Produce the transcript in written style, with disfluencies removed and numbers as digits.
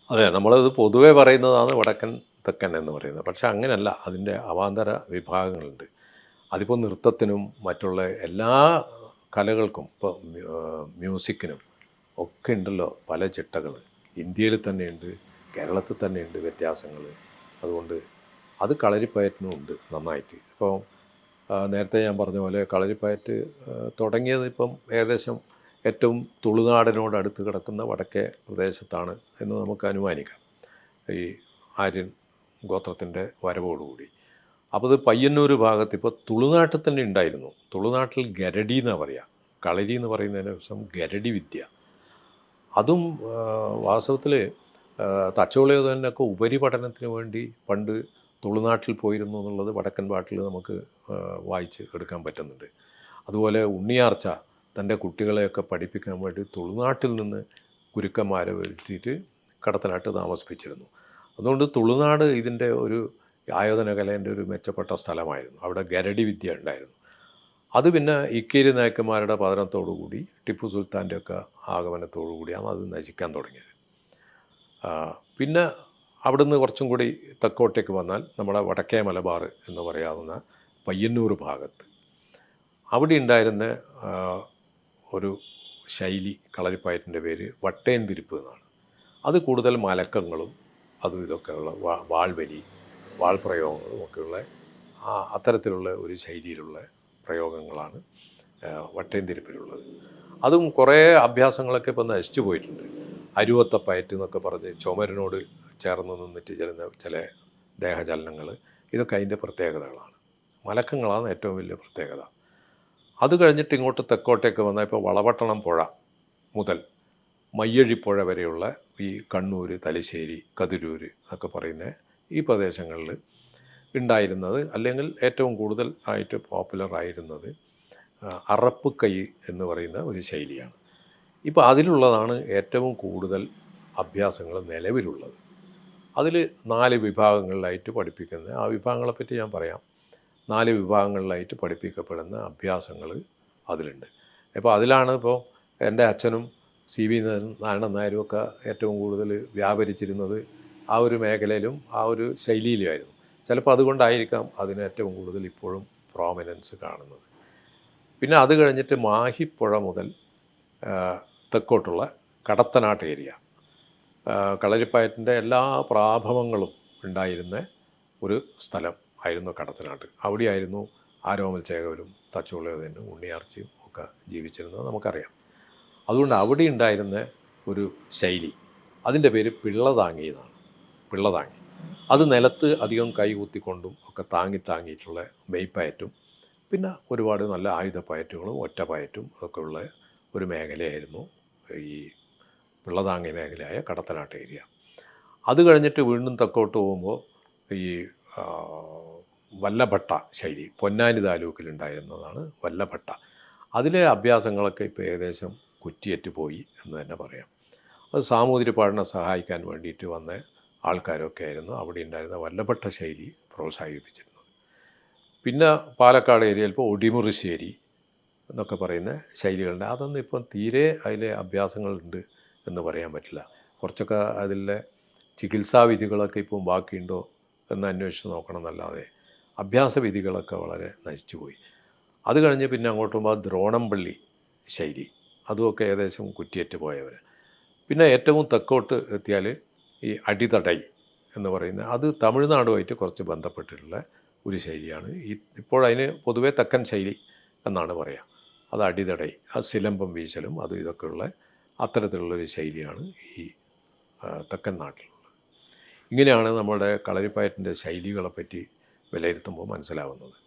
അതെ, നമ്മളത് പൊതുവെ പറയുന്നതാണ് വടക്കൻ, തെക്കൻ എന്ന് പറയുന്നത്. പക്ഷെ അങ്ങനെയല്ല. അതിൻ്റെ അവാന്തര വിഭാഗങ്ങളുണ്ട്. അതിപ്പോൾ നൃത്തത്തിനും മറ്റുള്ള എല്ലാ കലകൾക്കും ഇപ്പോൾ മ്യൂസിക്കിനും ഒക്കെ ഉണ്ടല്ലോ പല ചിട്ടകൾ. ഇന്ത്യയിൽ തന്നെയുണ്ട്, കേരളത്തിൽ തന്നെയുണ്ട് വ്യത്യാസങ്ങൾ. അതുകൊണ്ട് അത് കളരിപ്പയറ്റിനും ഉണ്ട് നന്നായിട്ട്. ഇപ്പോൾ നേരത്തെ ഞാൻ പറഞ്ഞ പോലെ കളരിപ്പയറ്റ് തുടങ്ങിയത് ഇപ്പം ഏകദേശം ഏറ്റവും തുളുനാടിനോട് അടുത്ത് കിടക്കുന്ന വടക്കേ പ്രദേശത്താണ് എന്ന് നമുക്ക് അനുമാനിക്കാം. ഈ ആര്യൻ ഗോത്രത്തിൻ്റെ വരവോടുകൂടി. അപ്പോൾ അത് പയ്യന്നൂർ ഭാഗത്ത് ഇപ്പോൾ തുളുനാട്ടിൽ തന്നെ ഉണ്ടായിരുന്നു. തുളുനാട്ടിൽ ഗരടി എന്നാണ് പറയുക. കളരി എന്ന് പറയുന്നതിന് ദിവസം ഗരടി വിദ്യ. അതും വാസ്തവത്തിൽ തച്ചോളിയോധനൊക്കെ ഉപരിപഠനത്തിന് വേണ്ടി പണ്ട് തുളുനാട്ടിൽ പോയിരുന്നു എന്നുള്ളത് വടക്കൻ പാട്ടിൽ നമുക്ക് വായിച്ച് എടുക്കാൻ പറ്റുന്നുണ്ട്. അതുപോലെ ഉണ്ണിയാർച്ച തൻ്റെ കുട്ടികളെയൊക്കെ പഠിപ്പിക്കാൻ വേണ്ടി തുളുനാട്ടിൽ നിന്ന് ഗുരുക്കന്മാരെ വരുത്തിയിട്ട് കടത്തനാട്ട് താമസിപ്പിച്ചിരുന്നു. അതുകൊണ്ട് തുളുനാട് ഇതിൻ്റെ ഒരു ആയോധന കലേൻ്റെ ഒരു മെച്ചപ്പെട്ട സ്ഥലമായിരുന്നു. അവിടെ ഗരടി വിദ്യ ഉണ്ടായിരുന്നു. അത് പിന്നെ ഇക്കേരി നായക്കന്മാരുടെ പതനത്തോടുകൂടി ടിപ്പു സുൽത്താൻ്റെയൊക്കെ ആഗമനത്തോടുകൂടിയാണ് അത് നശിക്കാൻ തുടങ്ങിയത്. പിന്നെ അവിടുന്ന് കുറച്ചും കൂടി തെക്കോട്ടേക്ക് വന്നാൽ നമ്മുടെ വടക്കേ മലബാർ എന്ന് പറയാവുന്ന പയ്യന്നൂർ ഭാഗത്ത് അവിടെ ഉണ്ടായിരുന്ന ഒരു ശൈലി കളരിപ്പയറ്റിൻ്റെ പേര് വട്ടേന്തിരിപ്പ് എന്നാണ്. അത് കൂടുതൽ മലക്കങ്ങളും അതും ഇതൊക്കെയുള്ള വാൾവലി, വാൾപ്രയോഗങ്ങളും ഒക്കെയുള്ള അത്തരത്തിലുള്ള ഒരു ശൈലിയിലുള്ള പ്രയോഗങ്ങളാണ് വട്ടേന്തിരിപ്പിലുള്ളത്. അതും കുറേ അഭ്യാസങ്ങളൊക്കെ ഇപ്പം നശിച്ചു പോയിട്ടുണ്ട്. അരുവത്തപ്പയറ്റ് എന്നൊക്കെ പറഞ്ഞ് ചുമരിനോട് ചേർന്ന് നിന്നിട്ട് ചെല്ലുന്ന ചില ദേഹചലനങ്ങൾ, ഇതൊക്കെ അതിൻ്റെ പ്രത്യേകതകളാണ്. മലക്കങ്ങളാണ് ഏറ്റവും വലിയ പ്രത്യേകത. അത് കഴിഞ്ഞിട്ട് ഇങ്ങോട്ട് തെക്കോട്ടേക്ക് വന്നാൽ ഇപ്പോൾ വളപട്ടണം പുഴ മുതൽ മയ്യഴിപ്പുഴ വരെയുള്ള ഈ കണ്ണൂർ, തലശ്ശേരി, കതിരൂർ എന്നൊക്കെ പറയുന്ന ഈ പ്രദേശങ്ങളിൽ ഉണ്ടായിരുന്നത്, അല്ലെങ്കിൽ ഏറ്റവും കൂടുതൽ ആയിട്ട് പോപ്പുലർ ആയിരുന്നത് അറപ്പ് കൈ എന്ന് പറയുന്ന ഒരു ശൈലിയാണ്. ഇപ്പോൾ അതിലുള്ളതാണ് ഏറ്റവും കൂടുതൽ അഭ്യാസങ്ങൾ നിലവിലുള്ളത്. അതിൽ 4 വിഭാഗങ്ങളിലായിട്ട് പഠിപ്പിക്കുന്ന, ആ വിഭാഗങ്ങളെപ്പറ്റി ഞാൻ പറയാം. 4 വിഭാഗങ്ങളിലായിട്ട് പഠിപ്പിക്കപ്പെടുന്ന അഭ്യാസങ്ങൾ അതിലുണ്ട്. ഇപ്പോൾ അതിലാണ് ഇപ്പോൾ എൻ്റെ അച്ഛനും CV നാരായണൻ നായരും ഒക്കെ ഏറ്റവും കൂടുതൽ വ്യാപരിച്ചിരുന്നത് ആ ഒരു മേഖലയിലും ആ ഒരു ശൈലിയിലുമായിരുന്നു. ചിലപ്പോൾ അതുകൊണ്ടായിരിക്കാം അതിന് ഏറ്റവും കൂടുതൽ ഇപ്പോഴും പ്രോമിനൻസ് കാണുന്നത്. പിന്നെ അത് കഴിഞ്ഞിട്ട് മാഹിപ്പുഴ മുതൽ തെക്കോട്ടുള്ള കടത്തനാട്ട് ഏരിയ, കളരിപ്പയറ്റിൻ്റെ എല്ലാ പ്രാഭവങ്ങളും ഉണ്ടായിരുന്ന ഒരു സ്ഥലം ആയിരുന്നു കടത്തനാട്ട്. അവിടെയായിരുന്നു ആരോമൽ ചേകവരും തച്ചോളിയോധനും ഉണ്ണിയാർച്ചയും ഒക്കെ ജീവിച്ചിരുന്നത് നമുക്കറിയാം. അതുകൊണ്ട് അവിടെ ഉണ്ടായിരുന്ന ഒരു ശൈലി, അതിൻ്റെ പേര് പിള്ളതാങ്ങി എന്നാണ്. പിള്ളതാങ്ങി അത് നിലത്ത് അധികം കൈ കുത്തിക്കൊണ്ടും ഒക്കെ താങ്ങിയിട്ടുള്ള മെയ്പ്പയറ്റും പിന്നെ ഒരുപാട് നല്ല ആയുധപ്പയറ്റുകളും ഒറ്റപ്പയറ്റും ഒക്കെ ഉള്ള ഒരു മേഖലയായിരുന്നു ഈ പിള്ളതാങ്ങി മേഖലയായ കടത്തനാട്ട് ഏരിയ. അത് കഴിഞ്ഞിട്ട് വീണ്ടും തെക്കോട്ട് പോകുമ്പോൾ ഈ വല്ലഭട്ട ശൈലി പൊന്നാനി താലൂക്കിലുണ്ടായിരുന്നതാണ് വല്ലഭട്ട. അതിലെ അഭ്യാസങ്ങളൊക്കെ ഇപ്പോൾ ഏകദേശം കുറ്റിയേറ്റ് പോയി എന്ന് തന്നെ പറയാം. അത് സാമൂതിരിപ്പാടിനെ സഹായിക്കാൻ വേണ്ടിയിട്ട് വന്ന ആൾക്കാരൊക്കെ ആയിരുന്നു അവിടെ ഉണ്ടായിരുന്ന വല്ലഭട്ട ശൈലി പ്രോത്സാഹിപ്പിച്ചിരുന്നത്. പിന്നെ പാലക്കാട് ഏരിയയിൽ ഇപ്പോൾ ഒടിമുറിശ്ശേരി എന്നൊക്കെ പറയുന്ന ശൈലികളുണ്ട്. അതൊന്നും ഇപ്പം തീരെ അതിലെ അഭ്യാസങ്ങളുണ്ട് എന്ന് പറയാൻ പറ്റില്ല. കുറച്ചൊക്കെ അതിലെ ചികിത്സാ വിധികളൊക്കെ ഇപ്പം ബാക്കിയുണ്ടോ എന്ന് അന്വേഷിച്ച് നോക്കണം എന്നല്ലാതെ അഭ്യാസവിധികളൊക്കെ വളരെ നശിച്ചുപോയി. അത് കഴിഞ്ഞ് പിന്നെ അങ്ങോട്ട് പോകുമ്പോൾ ദ്രോണംപള്ളി ശൈലി, അതുമൊക്കെ ഏകദേശം കുറ്റിയേറ്റ് പോയവർ. പിന്നെ ഏറ്റവും തെക്കോട്ട് എത്തിയാൽ ഈ അടിതടൈ എന്ന് പറയുന്ന, അത് തമിഴ്നാടുമായിട്ട് കുറച്ച് ബന്ധപ്പെട്ടിട്ടുള്ള ഒരു ശൈലിയാണ്. ഇപ്പോഴതിന് പൊതുവേ തെക്കൻ ശൈലി എന്നാണ് പറയുക. അത് അടിതടൈ, അത് സിലമ്പം വീശലും അതും ഇതൊക്കെയുള്ള അത്തരത്തിലുള്ളൊരു ശൈലിയാണ് ഈ തെക്കൻ നാട്ടിലുള്ളത്. ഇങ്ങനെയാണ് നമ്മുടെ കളരിപ്പയറ്റിൻ്റെ ശൈലികളെപ്പറ്റി വിലയിരുത്തുമ്പോൾ മനസ്സിലാവുന്നത്.